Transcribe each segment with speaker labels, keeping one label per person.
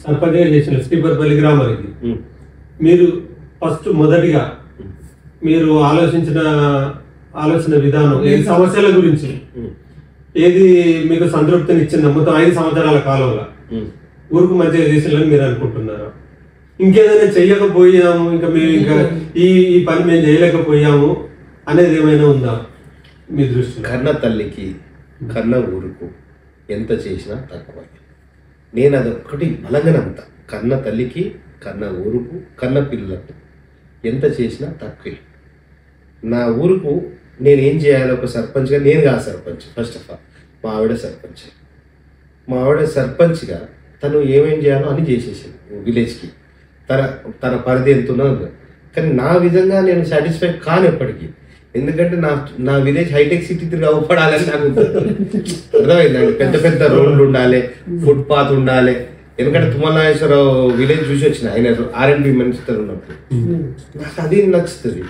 Speaker 1: సర్పంచ్గా చేసిన శ్రీపతిపల్లి గ్రామానికి మీరు ఫస్ట్ మొదటిగా మీరు ఆలోచన విధానం ఏ సమస్యల గురించి ఏది మీకు సంతృప్తినిచ్చింది మొత్తం 5 సంవత్సరాల కాలంలో ఊరుకు మంచిగా చేసిందని మీరు అనుకుంటున్నారా? ఇంకేదైనా చెయ్యకపోయాము, ఇంకా మేము ఇంకా ఈ పని మేము చేయలేకపోయాము అనేది ఏమైనా ఉందా మీ దృష్టిలో?
Speaker 2: కన్న తల్లికి కన్న ఊరుకు ఎంత చేసినా తక్కువ. నేను అదొక్కటి బలంగా నమ్ముతా. కన్న తల్లికి కన్న ఊరుకు కన్న పిల్లలకు ఎంత చేసినా తక్కువే. నా ఊరుకు నేను ఏం చేయాలి? ఒక సర్పంచ్గా నేను కాదు సర్పంచ్. ఫస్ట్ ఆఫ్ ఆల్ మా ఆవిడ సర్పంచ్. మా ఆవిడ సర్పంచ్గా తను ఏమేం చేయాలో అని చేసేసింది విలేజ్కి. తన పరిధి ఎంత ఉన్నదో. కానీ నా విధంగా నేను సాటిస్ఫై కాను ఎప్పటికీ. ఎందుకంటే నా విలేజ్ హైటెక్ సిటీ తిరిగి అవ్వపడాలని నాకు అర్థమైందండి. పెద్ద పెద్ద రోడ్లు ఉండాలి, ఫుట్పాత్ ఉండాలి. ఎందుకంటే తుమ్మలనాగేశ్వరరావు విలేజ్ చూసి వచ్చిన ఆయన R&B మినిస్టర్ ఉన్నప్పుడు నాకు అది నచ్చుతుంది.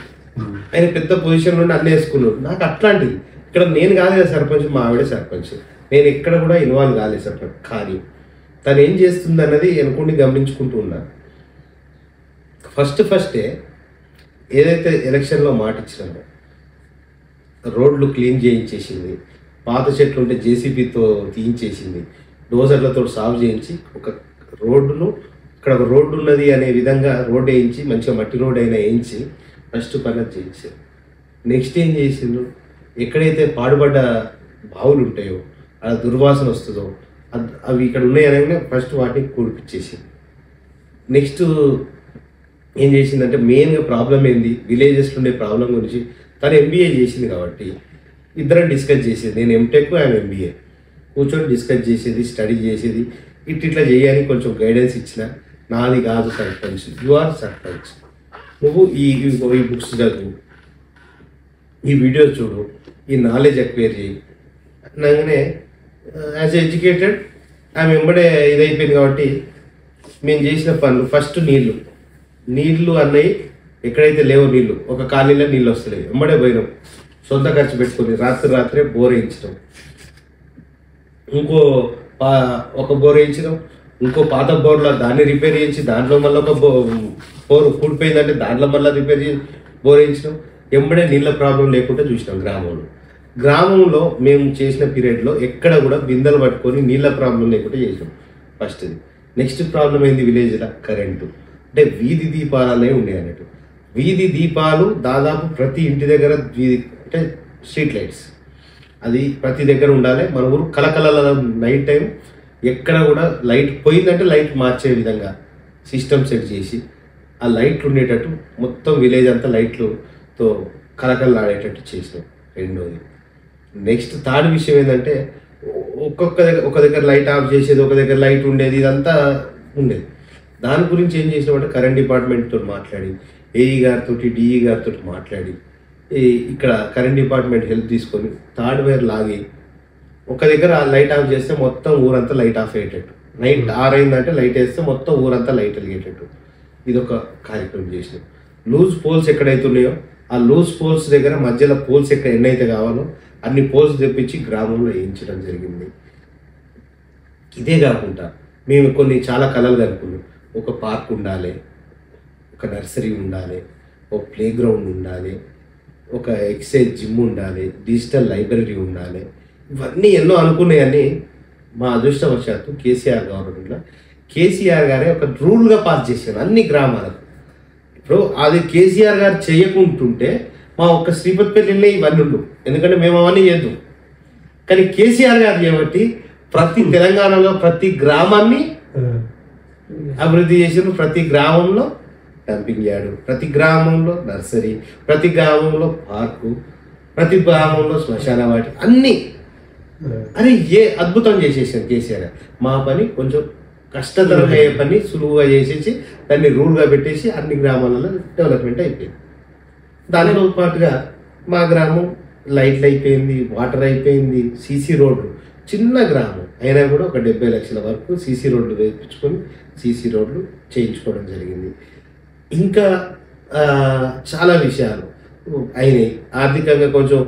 Speaker 2: ఆయన పెద్ద పొజిషన్ నుండి అన్నీ వేసుకున్నాడు. నాకు అట్లాంటిది ఇక్కడ నేను కాదు కదా సర్పంచ్, మా ఆవిడే సర్పంచ్. నేను ఎక్కడ కూడా ఇన్వాల్వ్ కాలేదు సర్పంచ్. కానీ తను ఏం చేస్తుంది అన్నది అనుకుండి గమనించుకుంటూ ఉన్నా. ఫస్టే ఏదైతే ఎలక్షన్లో మాట ఇచ్చినామో రోడ్లు క్లీన్ చేయించేసింది, పాత చెట్లు ఉంటే JCBతో తీయించేసింది, డోజర్లతో సాగు చేయించి ఒక రోడ్డును ఇక్కడ ఒక రోడ్డు ఉన్నది అనే విధంగా రోడ్డు వేయించి మంచిగా మట్టి రోడ్ అయినా వేయించి ఫస్ట్ పని చేయించారు. నెక్స్ట్ ఏం చేసిండ్రు? ఎక్కడైతే పాడుపడ్డ బావులు ఉంటాయో అలా దుర్వాసన వస్తుందో అవి ఇక్కడ ఉన్నాయనగానే ఫస్ట్ వాటిని కూడిపించేసింది. నెక్స్ట్ ఏం చేసిందంటే మెయిన్గా ప్రాబ్లం ఏంది, విలేజెస్లో ఉండే ప్రాబ్లం గురించి తను MBA చేసింది కాబట్టి ఇద్దరం డిస్కస్ చేసేది. నేను M.Tech, ఆయన MBA. కూర్చొని డిస్కస్ చేసేది, స్టడీ చేసేది. ఇట్లా చేయాలి కొంచెం గైడెన్స్ ఇచ్చిన. నాది కాదు సర్పంచ్, యు ఆర్ సర్పంచ్, నువ్వు ఈ బుక్స్ చదువు, ఈ వీడియోస్ చూడు, ఈ నాలెడ్జ్ అక్వైర్ చేయి అనగానే యాజ్ ఎడ్యుకేటెడ్ ఆమె వెంబడే ఇదైపోయింది. కాబట్టి మేము చేసిన పనులు ఫస్ట్ నీళ్లు అన్నవి ఎక్కడైతే లేవో నీళ్లు, ఒక కాలనీలో నీళ్ళు వస్తలేవు, వెంబడే పోయినాం. సొంత ఖర్చు పెట్టుకుని రాత్రే బోర్ వేయించడం, ఒక బోర్ వేయించడం, ఇంకో పాత బోర్లో దాన్ని రిపేర్ చేయించి దాంట్లో మళ్ళీ ఒక బోర్ కూడిపోయిందంటే దాంట్లో మళ్ళీ రిపేర్ చేసి బోర్ వేయించడం. వెంబడే నీళ్ళ ప్రాబ్లం లేకుండా చూసినాం. గ్రామంలో మేము చేసిన పీరియడ్లో ఎక్కడ కూడా బిందెలు పట్టుకొని నీళ్ళ ప్రాబ్లం లేకుండా చేసినాం ఫస్ట్ది. నెక్స్ట్ ప్రాబ్లం ఏంది విలేజ్లో? కరెంటు. అంటే వీధి దీపాలు అనేవి ఉన్నాయి అన్నట్టు. వీధి దీపాలు దాదాపు ప్రతి ఇంటి దగ్గర అంటే స్ట్రీట్ లైట్స్ అది ప్రతి దగ్గర ఉండాలి. మన ఊరు కలకల నైట్ టైం ఎక్కడ కూడా లైట్ పోయిందంటే లైట్ మార్చే విధంగా సిస్టమ్ సెట్ చేసి ఆ లైట్లు ఉండేటట్టు మొత్తం విలేజ్ అంతా లైట్లతో కలకలలాడేటట్టు చేసినాం. రెండోది. నెక్స్ట్ థర్డ్ విషయం ఏంటంటే ఒక దగ్గర లైట్ ఆఫ్ చేసేది, ఒక దగ్గర లైట్ ఉండేది, ఇదంతా ఉండేది. దాని గురించి ఏం చేసినామంటే కరెంట్ డిపార్ట్మెంట్తో మాట్లాడి, AE గారితో DE గారితో మాట్లాడి ఇక్కడ కరెంట్ డిపార్ట్మెంట్ హెల్ప్ తీసుకొని థర్డ్ వైర్ లాగి ఒక దగ్గర లైట్ ఆఫ్ చేస్తే మొత్తం ఊరంతా లైట్ ఆఫ్ అయ్యేటట్టు, నైట్ 6 అయిందంటే లైట్ వేస్తే మొత్తం ఊరంతా లైట్ వెలిగేటట్టు ఇదొక కార్యక్రమం చేసినాం. లూజ్ పోల్స్ ఎక్కడైతే ఉన్నాయో ఆ లూజ్ పోల్స్ దగ్గర మధ్యలో పోల్స్ ఎన్నైతే కావాలో అన్ని పోల్స్ తెప్పించి గ్రామంలో వేయించడం జరిగింది. ఇదే కాకుండా మేము కొన్ని చాలా కలలు కనుక్కున్నాం. ఒక పార్క్ ఉండాలి, ఒక నర్సరీ ఉండాలి, ఒక ప్లే గ్రౌండ్ ఉండాలి, ఒక ఎక్సర్సైజ్ జిమ్ ఉండాలి, డిజిటల్ లైబ్రరీ ఉండాలి. ఇవన్నీ ఎన్నో అనుకున్నాయని మా అదృష్టవశాత్తు కేసీఆర్ గవర్నమెంట్లో కేసీఆర్ గారే ఒక రూల్గా పాస్ చేశారు అన్ని గ్రామాలకు. ఇప్పుడు అది కేసీఆర్ గారు చేయకుంటుంటే మా ఒక్క శ్రీపతిపల్లిలో ఇవన్నీ ఉండవు. ఎందుకంటే మేము అవన్నీ చేద్దాం. కానీ కేసీఆర్ గారు చేయబట్టి ప్రతి తెలంగాణలో ప్రతి గ్రామాన్ని అభివృద్ధి చేసారు. ప్రతి గ్రామంలో డంపింగ్ యార్డు, ప్రతి గ్రామంలో నర్సరీ, ప్రతి గ్రామంలో పార్కు, ప్రతి గ్రామంలో శ్మశాన వాటి అన్నీ అద్భుతం చేసేసారు కేసీఆర్. మా పని కొంచెం కష్టతరంగా అయ్యే పని సులువుగా చేసేసి దాన్ని రూల్గా పెట్టేసి అన్ని గ్రామాలలో డెవలప్మెంట్ అయిపోయింది. దానితో పాటుగా మా గ్రామం లైట్లు అయిపోయింది, వాటర్ అయిపోయింది, CC రోడ్లు. చిన్న గ్రామం అయినా కూడా ఒక 70 లక్షల వరకు CC రోడ్లు వేయించుకొని CC రోడ్లు చేయించుకోవడం జరిగింది. ఇంకా చాలా విషయాలు అయినాయి. ఆర్థికంగా కొంచెం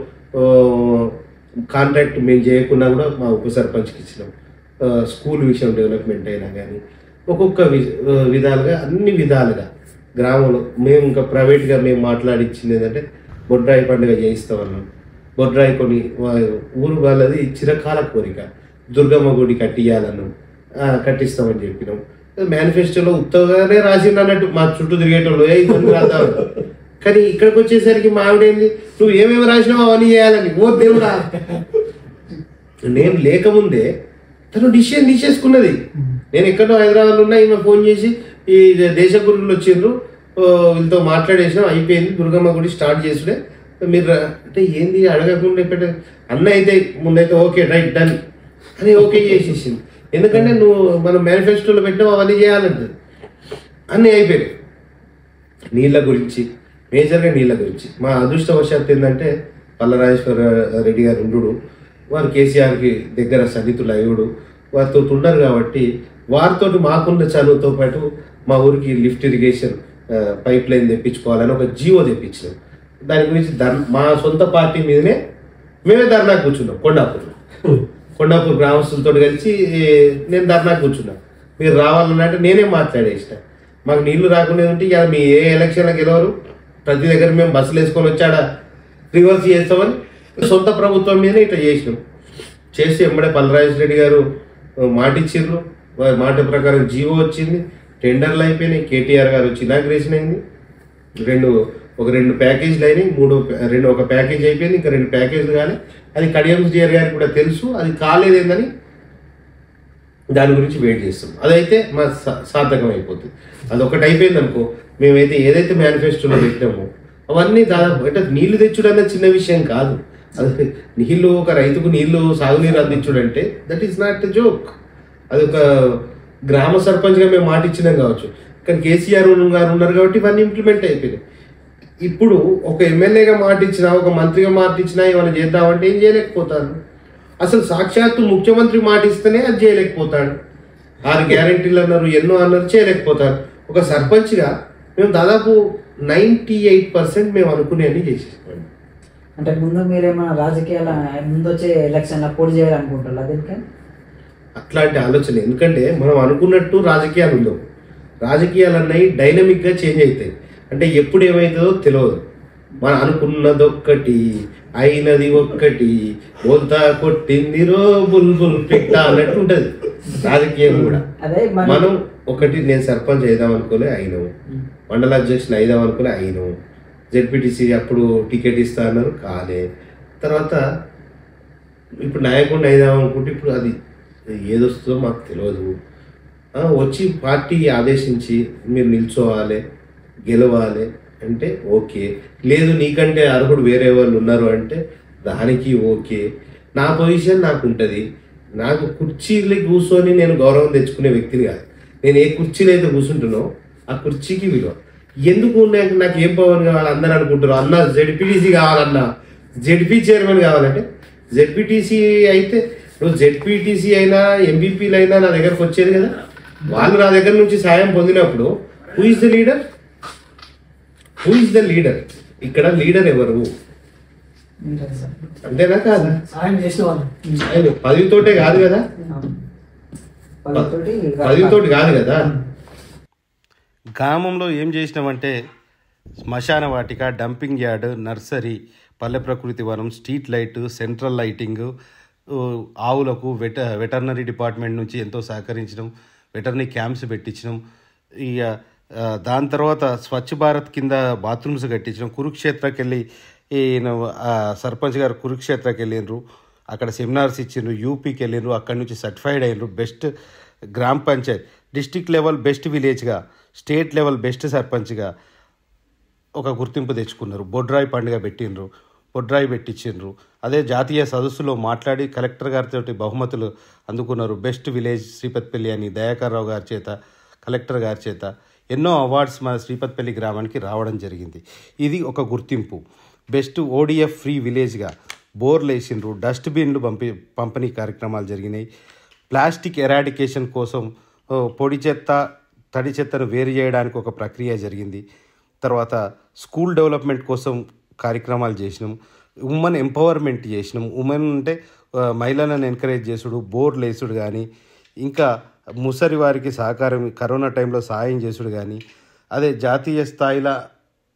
Speaker 2: కాంట్రాక్ట్ మేము చేయకుండా కూడా మా ఉప సర్పంచ్కి ఇచ్చినాం. స్కూల్ విషయం డెవలప్మెంట్ అయినా కానీ ఒక్కొక్క విధాలుగా అన్ని విధాలుగా గ్రామంలో మేము ఇంకా ప్రైవేట్గా మేము మాట్లాడించింది ఏంటంటే బొడ్రాయి పండుగ చేయిస్తామన్నాం. బొడ్రాయి కొన్ని ఊరు వాళ్ళది చిరకాల కోరిక, దుర్గమ్మ గుడి కట్టియాలన్నాం, కట్టిస్తామని చెప్పినాం. మేనిఫెస్టోలో ఉత్తగానే రాసింది అన్నట్టు మా చుట్టూ తిరిగేటోళ్ళు ఇవన్నీ రాద్దాం. కానీ ఇక్కడికి వచ్చేసరికి మా ఆవిడేంది, నువ్వు ఏమేమి రాసినావు అవన్నీ చేయాలని. ఓ దేవుడా, నేను లేకముందే తను డిసిషన్ తీసేసుకున్నది. నేను ఎక్కడో హైదరాబాద్లో ఉన్నా, ఈమె ఫోన్ చేసి ఈ దేశ గురువులు వచ్చిండ్రు, వీళ్ళతో మాట్లాడేసినాం, అయిపోయింది, దుర్గమ్మ గుడి స్టార్ట్ చేసుడే మీరు అంటే ఏంది అడగకుండా పెట్ట అన్న అయితే ముందైతే ఓకే రైట్ డన్ అని ఓకే చేసేసింది. ఎందుకంటే నువ్వు మనం మేనిఫెస్టోలో పెట్టావు అవన్నీ చేయాలంటే అన్నీ అయిపోయినాయి. నీళ్ళ గురించి మేజర్గా నీళ్ళ గురించి మా అదృష్టవశాత్తు ఏంటంటే పల్లరాజేశ్వర రెడ్డి గారు ఉండు, వారు కేసీఆర్కి దగ్గర సన్నిహితులు అయ్యుడు, వారితో ఉన్నారు కాబట్టి వారితో మాకున్న చదువుతో పాటు మా ఊరికి లిఫ్ట్ ఇరిగేషన్ పైప్ లైన్ తెప్పించుకోవాలని ఒక జీవో తెప్పించినాం. దాని గురించి మా సొంత పార్టీ మీదనే మేమే ధర్నా కూర్చున్నాం. కొండాపూర్ గ్రామస్తులతో కలిసి నేను ధర్నా కూర్చున్నాను. మీరు రావాలన్నట్టు నేనే మాట్లాడేసిన. మాకు నీళ్లు రాకుండా ఉంటే ఇక మీ ఏ ఎలక్షన్లకు గెలవరు, ప్రతి దగ్గర మేము బస్సులు వేసుకొని వచ్చాడ రివర్స్ చేస్తామని సొంత ప్రభుత్వం మీదనే ఇట్లా చేసినాం. చేసి ఎంబడే పల్లరాజేశ్వర రెడ్డి గారు మాట ఇచ్చిండ్రు, వారి మాట ప్రకారం జీవో వచ్చింది, టెండర్లు అయిపోయినాయి, కేటీఆర్ గారు వచ్చి ఇనాగ్రేషన్ అయింది, ఒక రెండు ప్యాకేజీలు అయినాయి, ఒక ప్యాకేజ్ అయిపోయింది, ఇంకా 2 ప్యాకేజీలు కానీ అది కడియం జిఆర్ గారికి కూడా తెలుసు, అది కాలేదేందని దాని గురించి వెయిట్ చేస్తాం. అదైతే మా సార్థకం అయిపోతుంది. అది ఒకటి అయిపోయింది అనుకో, మేమైతే ఏదైతే మేనిఫెస్టోలో పెట్టామో అవన్నీ దాదాపు అంటే నీళ్లు తెచ్చుడు అన్న చిన్న విషయం కాదు. అది నీళ్లు ఒక రైతుకు సాగునీరు అందించుడు అంటే that is not a joke. అది ఒక గ్రామ సర్పంచ్గా మేము మాట ఇచ్చినాం కావచ్చు, కానీ కేసీఆర్ గారు ఉన్నారు కాబట్టి ఇవన్నీ ఇంప్లిమెంట్ అయిపోయినాయి. ఇప్పుడు ఒక ఎమ్మెల్యేగా మాట ఇచ్చినా, ఒక మంత్రిగా మాట ఇచ్చినా ఏమైనా చేద్దామంటే ఏం చేయలేకపోతాను. అసలు సాక్షాత్తు ముఖ్యమంత్రి మాట ఇస్తేనే అది చేయలేకపోతాడు. 6 గ్యారెంటీలు అన్నారు, ఎన్నో అన్నారు, చేయలేకపోతారు. ఒక సర్పంచ్గా మేము దాదాపు 98% మేము అనుకునేవన్నీ చేసేసాం.
Speaker 3: అంటే ముందు మీరేమైనా రాజకీయాల ముందు వచ్చే ఎలక్షన్లో పోటీ చేయాలనుకుంటారు అదే
Speaker 2: అట్లాంటి ఆలోచన. ఎందుకంటే మనం అనుకున్నట్టు రాజకీయాలు ఉండవు. రాజకీయాలు అన్నవి డైనమిక్గా చేంజ్ అవుతాయి. అంటే ఎప్పుడు ఏమవుతుందో తెలియదు. మనం అనుకున్నదొక్కటి అయినది ఒక్కటి, బోల్తా కొట్టింది రో బుల్బుల్ పిట్ట అన్నట్టు ఉంటుంది రాజకీయం కూడా. మనం ఒకటి నేను సర్పంచ్ అయిదాం అనుకోలే అయినాము, మండల అధ్యక్షులు అయిదాం అనుకోలే అయినాము, జెడ్పీటీసీ అప్పుడు టికెట్ ఇస్తా అన్నారు కాలే, తర్వాత ఇప్పుడు నాయకుడిని అయిదాం అనుకుంటే ఇప్పుడు అది ఏదొస్తుందో మాకు తెలియదు. వచ్చి పార్టీ ఆదేశించి మీరు నిల్చోవాలి, గెలవాలి అంటే ఓకే, లేదు నీకంటే అర్హుడు వేరే వాళ్ళు ఉన్నారు అంటే దానికి ఓకే. నా పొజిషన్ నాకు ఉంటుంది. నాకు కుర్చీలు కూర్చొని నేను గౌరవం తెచ్చుకునే వ్యక్తిని కాదు. నేను ఏ కుర్చీలో అయితే కూర్చుంటున్నో ఆ కుర్చీకి విలువ. ఎందుకు నాకు ఏం పవర్ కావాలి అందరూ అనుకుంటారు. అన్న జెడ్పీటీసీ కావాలన్నా, జెడ్పీ చైర్మన్ కావాలంటే జెడ్పీటీసీ అయితే నువ్వు జెడ్పీటీసీ అయినా ఎంపీపీలు అయినా నా దగ్గరకు వచ్చేది కదా. వాళ్ళు నా దగ్గర నుంచి సాయం పొందినప్పుడు who is the leader? Who is the leader? ఇక్కడ లీడర్ ఎవరు? అంతేనా కాదా? ఆయన పదవితోటే కాదు కదా, పదవితోటి కాదు కదా.
Speaker 4: గ్రామంలో ఏం చేసినామంటే శ్మశాన వాటిక, డంపింగ్ యార్డ్, నర్సరీ, పల్లె ప్రకృతి వనం, స్ట్రీట్ లైట్, సెంట్రల్ లైటింగ్, ఆవులకు వెటర్నరీ డిపార్ట్మెంట్ నుంచి ఎంతో సహకరించడం, వెటర్నరీ క్యాంప్స్ పెట్టించడం. ఇక దాని తర్వాత స్వచ్ఛ భారత్ కింద బాత్రూమ్స్ కట్టించడం. కురుక్షేత్రకి వెళ్ళి ఈయన సర్పంచ్ గారు కురుక్షేత్రకి వెళ్ళిండ్రు, అక్కడ సెమినార్స్ ఇచ్చిండ్రు. యూపీకి వెళ్ళిండ్రు, అక్కడి నుంచి సర్టిఫైడ్ అయినరు. బెస్ట్ గ్రామ పంచాయత్, డిస్టిక్ లెవెల్ బెస్ట్ విలేజ్గా, స్టేట్ లెవెల్ బెస్ట్ సర్పంచ్గా ఒక గుర్తింపు తెచ్చుకున్నారు. బొడ్రాయి పండుగ పెట్టిండ్రు, బొడ్రాయి పెట్టించిండ్రు. అదే జాతీయ సదస్సులో మాట్లాడి కలెక్టర్ గారితో బహుమతులు అందుకున్నారు. బెస్ట్ విలేజ్ శ్రీపతిపల్లి అని దయాకర్రావు గారి చేత, కలెక్టర్ గారి చేత ఎన్నో అవార్డ్స్ మన శ్రీపతిపల్లి గ్రామానికి రావడం జరిగింది. ఇది ఒక గుర్తింపు. బెస్ట్ ఓడిఎఫ్ ఫ్రీ విలేజ్గా బోర్లు వేసిండ్రు, డస్ట్బిన్లు పంపిణీ కార్యక్రమాలు జరిగినాయి. ప్లాస్టిక్ ఎరాడికేషన్ కోసం పొడి చెత్త, తడి చెత్తను వేరు చేయడానికి ఒక ప్రక్రియ జరిగింది. తర్వాత స్కూల్ డెవలప్మెంట్ కోసం కార్యక్రమాలు చేసినాం. ఉమెన్ ఎంపవర్మెంట్ చేసినాం. ఉమెన్ అంటే మహిళలను ఎంకరేజ్ చేసుడు, బోర్లు వేసుడు కానీ ఇంకా ముసలి వారికి సహకారం కరోనా టైంలో సహాయం చేసుడు కానీ, అదే జాతీయ స్థాయిలో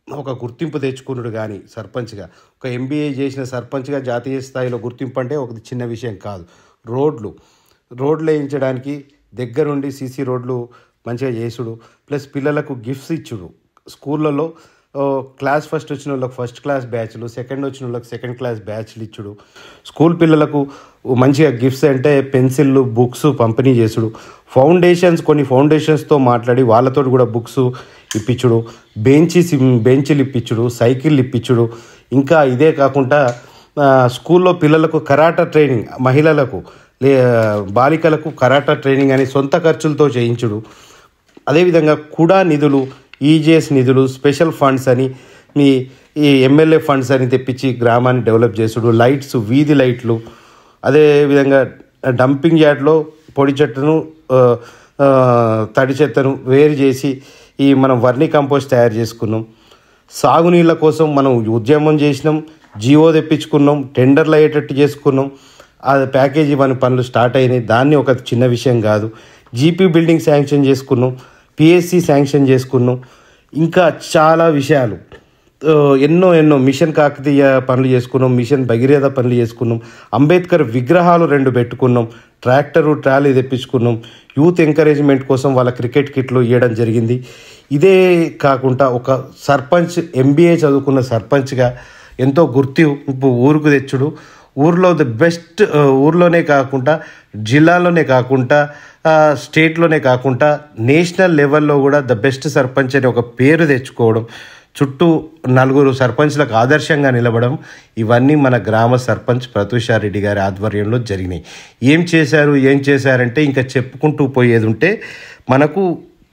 Speaker 4: ఒక గుర్తింపు తెచ్చుకున్నాడు కానీ సర్పంచ్గా, ఒక ఎంబీఏ చేసిన సర్పంచ్గా జాతీయ స్థాయిలో గుర్తింపు అంటే ఒక చిన్న విషయం కాదు. రోడ్లు వేయించడానికి దగ్గరుండి సీసీ రోడ్లు మంచిగా చేసుడు, ప్లస్ పిల్లలకు గిఫ్ట్స్ ఇచ్చుడు. స్కూళ్ళలో క్లాస్ ఫస్ట్ వచ్చిన వాళ్ళకి ఫస్ట్ క్లాస్ బ్యాచ్లు, సెకండ్ వచ్చిన వాళ్ళకి సెకండ్ క్లాస్ బ్యాచ్లు ఇచ్చుడు. స్కూల్ పిల్లలకు మంచిగా గిఫ్ట్స్ అంటే పెన్సిళ్ళు, బుక్స్ పంపిణీ చేసుడు. కొన్ని ఫౌండేషన్స్తో మాట్లాడి వాళ్ళతో కూడా బుక్స్ ఇప్పించుడు, బెంచీలు ఇప్పించుడు, సైకిళ్ళు ఇప్పించుడు. ఇంకా ఇదే కాకుండా స్కూల్లో పిల్లలకు కరాటా ట్రైనింగ్, మహిళలకు బాలికలకు కరాటా ట్రైనింగ్ అని సొంత ఖర్చులతో చేయించుడు. అదేవిధంగా కూడా నిధులు, ఈజీఎస్ నిధులు, స్పెషల్ ఫండ్స్ అని ఈ ఎమ్మెల్యే ఫండ్స్ అని తెప్పించి గ్రామాన్ని డెవలప్ చేసుడు. లైట్స్, వీధి లైట్లు, అదేవిధంగా డంపింగ్ యార్డ్లో పొడి చెత్తను తడి చెత్తను వేరు చేసి మనం వర్మీ కంపోస్ట్ తయారు చేసుకున్నాం. సాగునీళ్ళ కోసం మనం ఉద్యమం చేసినాం, జీవో తెప్పించుకున్నాం, టెండర్లు అయ్యేటట్టు చేసుకున్నాం. అది ప్యాకేజీ పనులు స్టార్ట్ అయినాయి. దాన్ని ఒక చిన్న విషయం కాదు. జీపీ బిల్డింగ్ శాంక్షన్ చేసుకున్నాం, పిఎస్సి శాంక్షన్ చేసుకున్నాం. ఇంకా చాలా విషయాలు, ఎన్నో మిషన్ కాకతీయ పనులు చేసుకున్నాం, మిషన్ భగీరథ పనులు చేసుకున్నాం. అంబేద్కర్ విగ్రహాలు 2 పెట్టుకున్నాం, ట్రాలీ తెప్పించుకున్నాం. యూత్ ఎంకరేజ్మెంట్ కోసం వాళ్ళ క్రికెట్ కిట్లు ఇవ్వడం జరిగింది. ఇదే కాకుండా ఒక సర్పంచ్, ఎంబీఏ చదువుకున్న సర్పంచ్గా ఎంతో గుర్తింపు ఊరుకు తెచ్చుడు. ఊర్లో ది బెస్ట్, ఊర్లోనే కాకుండా జిల్లాలోనే కాకుండా స్టేట్లోనే కాకుండా నేషనల్ లెవెల్లో కూడా ద బెస్ట్ సర్పంచ్ అని ఒక పేరు తెచ్చుకోవడం, చుట్టూ 4 సర్పంచ్లకు ఆదర్శంగా నిలబడడం, ఇవన్నీ మన గ్రామ సర్పంచ్ ప్రతూషారెడ్డి గారి ఆధ్వర్యంలో జరిగినాయి. ఏం చేశారంటే ఇంకా చెప్పుకుంటూ పోయేది ఉంటే మనకు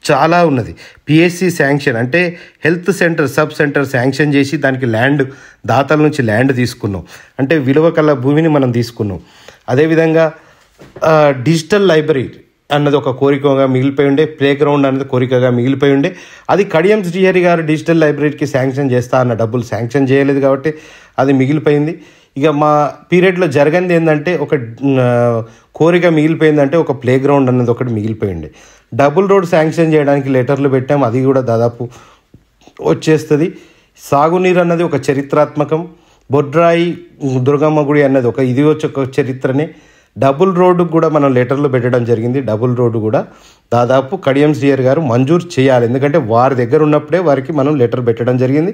Speaker 4: చాలా ఉన్నది. పిఎస్సి శాంక్షన్ అంటే health centre, sub centre sanction చేసి దానికి దాతల నుంచి ల్యాండ్ తీసుకున్నాం, అంటే విలువ కల భూమిని మనం తీసుకున్నాం. అదేవిధంగా డిజిటల్ లైబ్రరీ అన్నది ఒక కోరికగా మిగిలిపోయి ఉండే, ప్లే గ్రౌండ్ అన్నది కోరికగా మిగిలిపోయి ఉండే. అది కడియం శ్రీహరి గారు డిజిటల్ లైబ్రరీకి శాంక్షన్ చేస్తా అన్న డబ్బులు శాంక్షన్ చేయలేదు కాబట్టి అది మిగిలిపోయింది. ఇక మా పీరియడ్లో జరగంది ఏంటంటే ఒక కోరిక మిగిలిపోయిందంటే ఒక ప్లే గ్రౌండ్ అన్నది ఒకటి మిగిలిపోయింది. డబుల్ రోడ్ శాంక్షన్ చేయడానికి లెటర్లు పెట్టాం, అది కూడా దాదాపు వచ్చేస్తుంది. సాగునీరు అన్నది ఒక చరిత్రాత్మకం. బొడ్రాయి దుర్గమ్మ గుడి అన్నది ఒక చరిత్రనే. డబుల్ రోడ్డుకు కూడా మనం లెటర్లు పెట్టడం జరిగింది. డబుల్ రోడ్డు కూడా దాదాపు కడియం శ్రీహరి గారు మంజూరు చేయాలి, ఎందుకంటే వారి దగ్గర ఉన్నప్పుడే వారికి మనం లెటర్ పెట్టడం జరిగింది.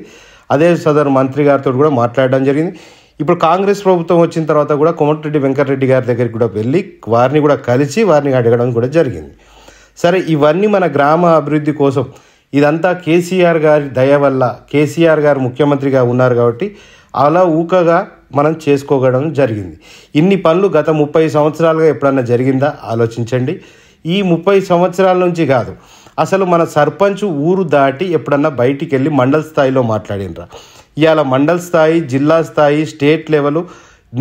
Speaker 4: అదే సదరు మంత్రి గారితో కూడా మాట్లాడడం జరిగింది. ఇప్పుడు కాంగ్రెస్ ప్రభుత్వం వచ్చిన తర్వాత కూడా కోమటిరెడ్డి వెంకటరెడ్డి గారి దగ్గరికి కూడా వెళ్ళి వారిని కూడా కలిసి వారిని అడగడం కూడా జరిగింది. సరే, ఇవన్నీ మన గ్రామ అభివృద్ధి కోసం, ఇదంతా కేసీఆర్ గారి దయ వల్ల, కేసీఆర్ గారు ముఖ్యమంత్రిగా ఉన్నారు కాబట్టి అలా ఊకగా మనం చేసుకోవడం జరిగింది. ఇన్ని పనులు గత 30 సంవత్సరాలుగా ఎప్పుడన్నా జరిగిందా ఆలోచించండి. ఈ 30 సంవత్సరాల నుంచి కాదు, అసలు మన సర్పంచ్ ఊరు దాటి ఎప్పుడన్నా బయటికి వెళ్ళి మండల స్థాయిలో మాట్లాడినరా? ఇవాళ మండల స్థాయి, జిల్లా స్థాయి, స్టేట్ లెవెల్,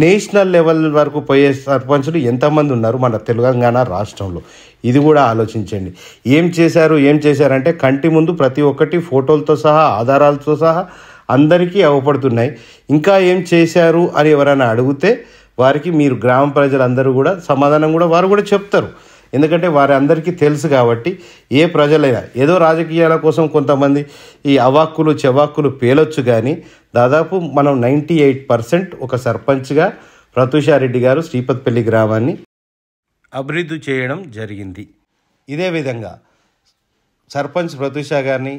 Speaker 4: నేషనల్ లెవెల్ వరకు పోయే సర్పంచులు ఎంతమంది ఉన్నారు మన తెలంగాణ రాష్ట్రంలో? ఇది కూడా ఆలోచించండి. ఏం చేశారంటే కంటి ముందు ప్రతి ఒక్కటి ఫోటోలతో సహా, ఆధారాలతో సహా అందరికీ అవపడుతున్నాయి. ఇంకా ఏం చేశారు అని ఎవరైనా అడిగితే వారికి మీరు గ్రామ ప్రజలందరూ కూడా సమాధానం కూడా వారు కూడా చెప్తారు. ఎందుకంటే వారి అందరికీ తెలుసు కాబట్టి. ఏ ప్రజలైనా ఏదో రాజకీయాల కోసం కొంతమంది ఈ అవాక్కులు చెవాక్కులు పేలొచ్చు, కానీ దాదాపు మనం 98% ఒక సర్పంచ్గా ప్రతూషారెడ్డి గారు శ్రీపతిపల్లి గ్రామాన్ని అభివృద్ధి చేయడం జరిగింది. ఇదే విధంగా సర్పంచ్ ప్రతూష గారిని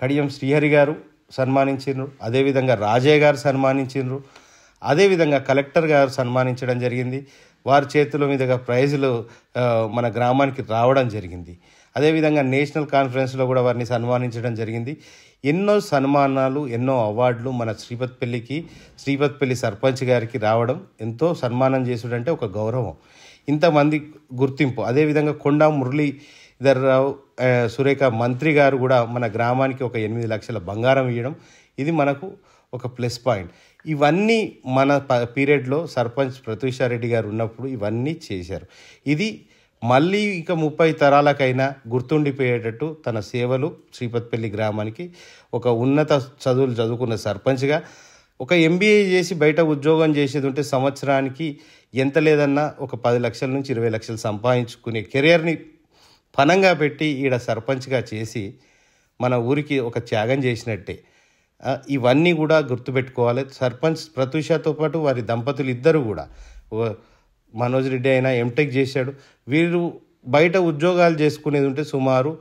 Speaker 4: కడియం శ్రీహరి గారు సన్మానించారు, అదేవిధంగా రాజయ్య గారు సన్మానించారు, అదేవిధంగా కలెక్టర్ గారు సన్మానించడం జరిగింది. వారి చేతుల మీదుగా ప్రైజులు మన గ్రామానికి రావడం జరిగింది. అదేవిధంగా నేషనల్ కాన్ఫరెన్స్లో కూడా వారిని సన్మానించడం జరిగింది. ఎన్నో సన్మానాలు, ఎన్నో అవార్డులు మన శ్రీపతిపల్లి సర్పంచ్ గారికి రావడం, ఎంతో సన్మానం చేసుడంటే ఒక గౌరవం, ఇంతమంది గుర్తింపు. అదేవిధంగా కొండా మురళీధర్రావు సురేఖ మంత్రి గారు కూడా మన గ్రామానికి ఒక 8 లక్షల బంగారం ఇవ్వడం, ఇది మనకు ఒక ప్లస్ పాయింట్. ఇవన్నీ మన పీరియడ్లో సర్పంచ్ ప్రతూషారెడ్డి గారు ఉన్నప్పుడు ఇవన్నీ చేశారు. ఇది మళ్ళీ ఇక 30 తరాలకైనా గుర్తుండిపోయేటట్టు తన సేవలు శ్రీపతిపల్లి గ్రామానికి ఒక ఉన్నత చదువులు చదువుకున్న సర్పంచ్గా ఒక ఎంబీఏ చేసి బయట ఉద్యోగం చేసేది ఉంటే సంవత్సరానికి ఎంత లేదన్నా ఒక 10 లక్షల నుంచి 20 లక్షలు సంపాదించుకునే కెరియర్ని పనంగా పెట్టి ఈడ సర్పంచ్గా చేసి మన ఊరికి ఒక త్యాగం చేసినట్టే. ఇవన్నీ కూడా గుర్తుపెట్టుకోవాలి. సర్పంచ్ ప్రతూషతో పాటు వారి దంపతులు ఇద్దరు కూడా, మనోజ్ రెడ్డి అయినా ఎంటెక్ చేశాడు. వీరు బయట ఉద్యోగాలు చేసుకునేది ఉంటే సుమారు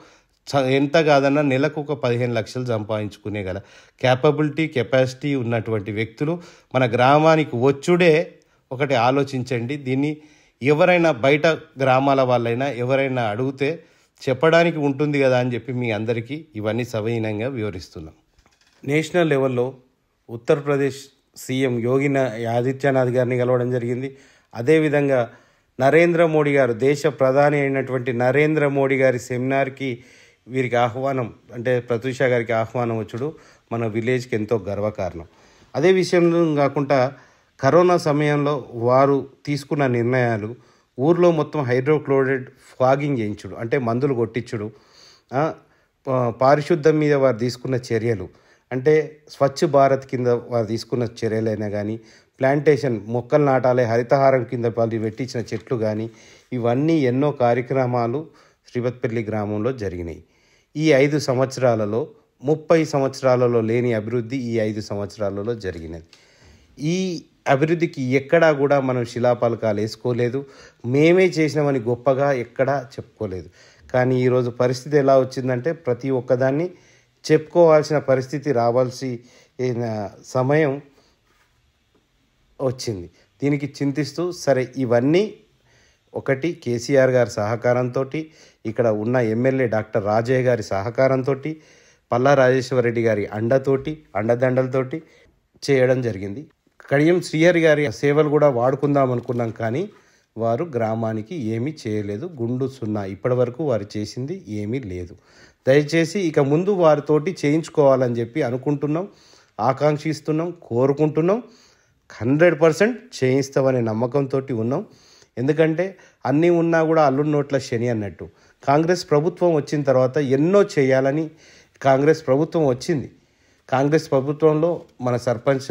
Speaker 4: ఎంత కాదన్నా నెలకు ఒక 15 లక్షలు సంపాదించుకునే గల కెపాసిటీ ఉన్నటువంటి వ్యక్తులు మన గ్రామానికి వచ్చుడే. ఒకటి ఆలోచించండి. దీన్ని ఎవరైనా బయట గ్రామాల వాళ్ళైనా ఎవరైనా అడిగితే చెప్పడానికి ఉంటుంది కదా అని చెప్పి మీ అందరికీ ఇవన్నీ సవినయంగా వివరిస్తున్నాం. నేషనల్ లెవెల్లో ఉత్తరప్రదేశ్ సీఎం యోగి ఆదిత్యనాథ్ గారిని కలవడం జరిగింది. అదేవిధంగా నరేంద్ర మోడీ గారు, దేశ ప్రధాని అయినటువంటి నరేంద్ర మోడీ గారి సెమినార్కి వీరికి ఆహ్వానం, అంటే ప్రతూష గారికి ఆహ్వానం వచ్చుడు మన విలేజ్కి ఎంతో గర్వకారణం. అదే విషయంలో కాకుండా కరోనా సమయంలో వారు తీసుకున్న నిర్ణయాలు, ఊర్లో మొత్తం హైడ్రోక్లోరైడ్ ఫాగింగ్ చేయించుడు, అంటే మందులు కొట్టించుడు, పారిశుద్ధం మీద వారు తీసుకున్న చర్యలు, అంటే స్వచ్ఛ భారత్ కింద వారు తీసుకున్న చర్యలైనా కానీ, ప్లాంటేషన్ మొక్కలు నాటాలి, హరితహారం కింద వాళ్ళు పెట్టించిన చెట్లు కానీ, ఇవన్నీ ఎన్నో కార్యక్రమాలు శ్రీపతిపల్లి గ్రామంలో జరిగినాయి. ఈ 5 సంవత్సరాలలో 30 సంవత్సరాలలో లేని అభివృద్ధి ఈ 5 సంవత్సరాలలో జరిగినది. ఈ అభివృద్ధికి ఎక్కడా కూడా మనం శిలాపలకాలు వేసుకోలేదు, మేమే చేసినామని గొప్పగా ఎక్కడా చెప్పుకోలేదు. కానీ ఈరోజు పరిస్థితి ఎలా వచ్చిందంటే ప్రతి ఒక్కదాన్ని చెప్పుకోవాల్సిన పరిస్థితి రావాల్సిన సమయం వచ్చింది. దీనికి చింతిస్తూ సరే ఇవన్నీ ఒకటి కేసీఆర్ గారి సహకారంతో, ఇక్కడ ఉన్న ఎమ్మెల్యే డాక్టర్ రాజయ్య గారి సహకారంతో, పల్లా రాజేశ్వరరెడ్డి గారి అండదండలతోటి చేయడం జరిగింది. కడియం శ్రీహరి గారి సేవలు కూడా వాడుకుందాం అనుకున్నాం, కానీ వారు గ్రామానికి ఏమీ చేయలేదు. గుండు సున్నా. ఇప్పటి వరకు వారు చేసింది ఏమీ లేదు. దయచేసి ఇక ముందు వారితోటి చేయించుకోవాలని చెప్పి అనుకుంటున్నాం, ఆకాంక్షిస్తున్నాం, కోరుకుంటున్నాం. 100% చేయిస్తామనే నమ్మకంతో ఉన్నాం. ఎందుకంటే అన్నీ ఉన్నా కూడా అల్లుడి నోట్ల శని అన్నట్టు. కాంగ్రెస్ ప్రభుత్వం వచ్చిన తర్వాత ఎన్నో చేయాలని కాంగ్రెస్ ప్రభుత్వం వచ్చింది. కాంగ్రెస్ ప్రభుత్వంలో మన సర్పంచ్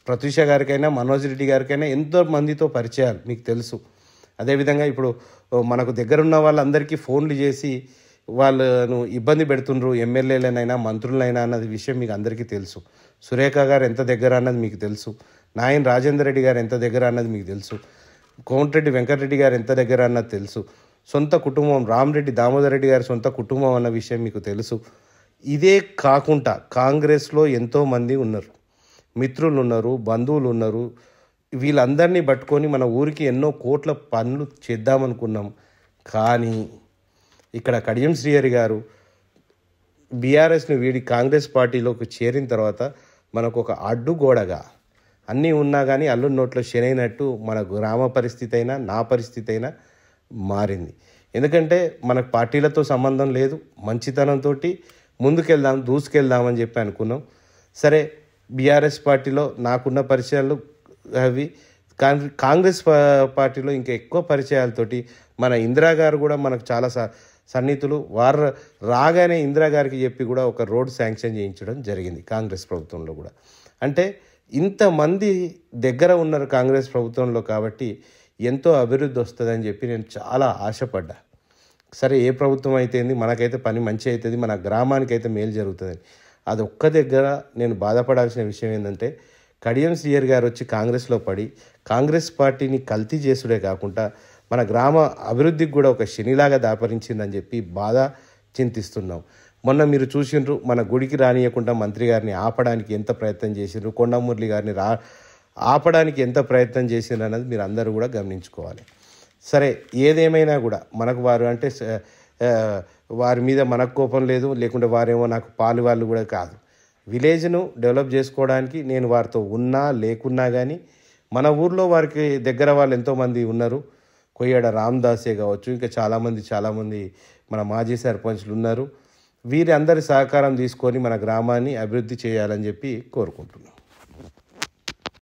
Speaker 4: ప్రతూష గారికైనా మనోజ్ రెడ్డి గారికైనా ఎంతో మందితో పరిచయాలు మీకు తెలుసు. అదేవిధంగా ఇప్పుడు మనకు దగ్గరున్న వాళ్ళందరికీ ఫోన్లు చేసి వాళ్ళను ఇబ్బంది పెడుతుండ్రు, ఎమ్మెల్యేలనైనా మంత్రులైనా అన్నది విషయం మీకు అందరికీ తెలుసు. సురేఖ గారు ఎంత దగ్గర అన్నది మీకు తెలుసు. నాయన రాజేందర్ రెడ్డి గారు ఎంత దగ్గర అన్నది మీకు తెలుసు. కోమటిరెడ్డి వెంకటరెడ్డి గారు ఎంత దగ్గర అన్నది తెలుసు. సొంత కుటుంబం రామరెడ్డి దామోదర్ రెడ్డి గారి సొంత కుటుంబం అన్న విషయం మీకు తెలుసు. ఇదే కాకుండా కాంగ్రెస్లో ఎంతోమంది ఉన్నారు, మిత్రులు ఉన్నారు, బంధువులు ఉన్నారు. వీళ్ళందరినీ పట్టుకొని మన ఊరికి ఎన్నో కోట్ల పనులు చేద్దామనుకున్నాం. కానీ ఇక్కడ కడియం శ్రీహరి గారు బీఆర్ఎస్ని వీడి కాంగ్రెస్ పార్టీలోకి చేరిన తర్వాత మనకు ఒక అడ్డుగోడగా అన్నీ ఉన్నా కానీ అల్లుడి నోట్లో శనైనట్టు మన గ్రామ పరిస్థితి అయినా నా పరిస్థితి అయినా మారింది. ఎందుకంటే మనకు పార్టీలతో సంబంధం లేదు, మంచితనంతో ముందుకెళ్దాం, దూసుకెళ్దామని చెప్పి అనుకున్నాం. సరే బీఆర్ఎస్ పార్టీలో నాకున్న పరిచయాలు అవి, కాంగ్రెస్ పార్టీలో ఇంకా ఎక్కువ పరిచయాలతోటి మన ఇందిరా గారు కూడా మనకు చాలా సన్నిహితులు. వారు రాగానే ఇందిరా గారికి చెప్పి కూడా ఒక రోడ్ శాంక్షన్ చేయించడం జరిగింది కాంగ్రెస్ ప్రభుత్వంలో కూడా. అంటే ఇంతమంది దగ్గర ఉన్నారు కాంగ్రెస్ ప్రభుత్వంలో, కాబట్టి ఎంతో అభివృద్ధి వస్తుందని చెప్పి నేను చాలా ఆశపడ్డా. సరే ఏ ప్రభుత్వం అయితేంది, మనకైతే పని మంచి అవుతుంది, మన గ్రామానికి అయితే మేలు జరుగుతుందని. అది ఒక్క దగ్గర నేను బాధపడాల్సిన విషయం ఏంటంటే కడియం శ్రీహరి గారు వచ్చి కాంగ్రెస్లో పడి కాంగ్రెస్ పార్టీని కల్తీ చేసుడే కాకుండా మన గ్రామ అభివృద్ధికి కూడా ఒక శనిలాగా దాపరించిందని చెప్పి బాధ చింతిస్తున్నాం. మొన్న మీరు చూసిండ్రు, మన గుడికి రానియకుండా మంత్రి గారిని ఆపడానికి ఎంత ప్రయత్నం చేసిండ్రు, కొండమురళి గారిని ఆపడానికి ఎంత ప్రయత్నం చేసిండ్రు అన్నది మీరు అందరూ కూడా గమనించుకోవాలి. సరే ఏదేమైనా కూడా మనకు వారు అంటే వారి మీద మనకు కోపం లేదు, లేకుంటే వారేమో నాకు పాలు వాళ్ళు కూడా కాదు. విలేజ్ను డెవలప్ చేసుకోవడానికి నేను వారితో ఉన్నా లేకున్నా కానీ మన ఊర్లో వారికి దగ్గర వాళ్ళు ఎంతోమంది ఉన్నారు. కొయ్యాడ రామదాసే కావచ్చు, ఇంకా చాలామంది మన మాజీ సర్పంచ్లు ఉన్నారు. వీరి అందరి సహకారం తీసుకొని మన గ్రామాన్ని అభివృద్ధి చేయాలని చెప్పి కోరుకుంటున్నాం.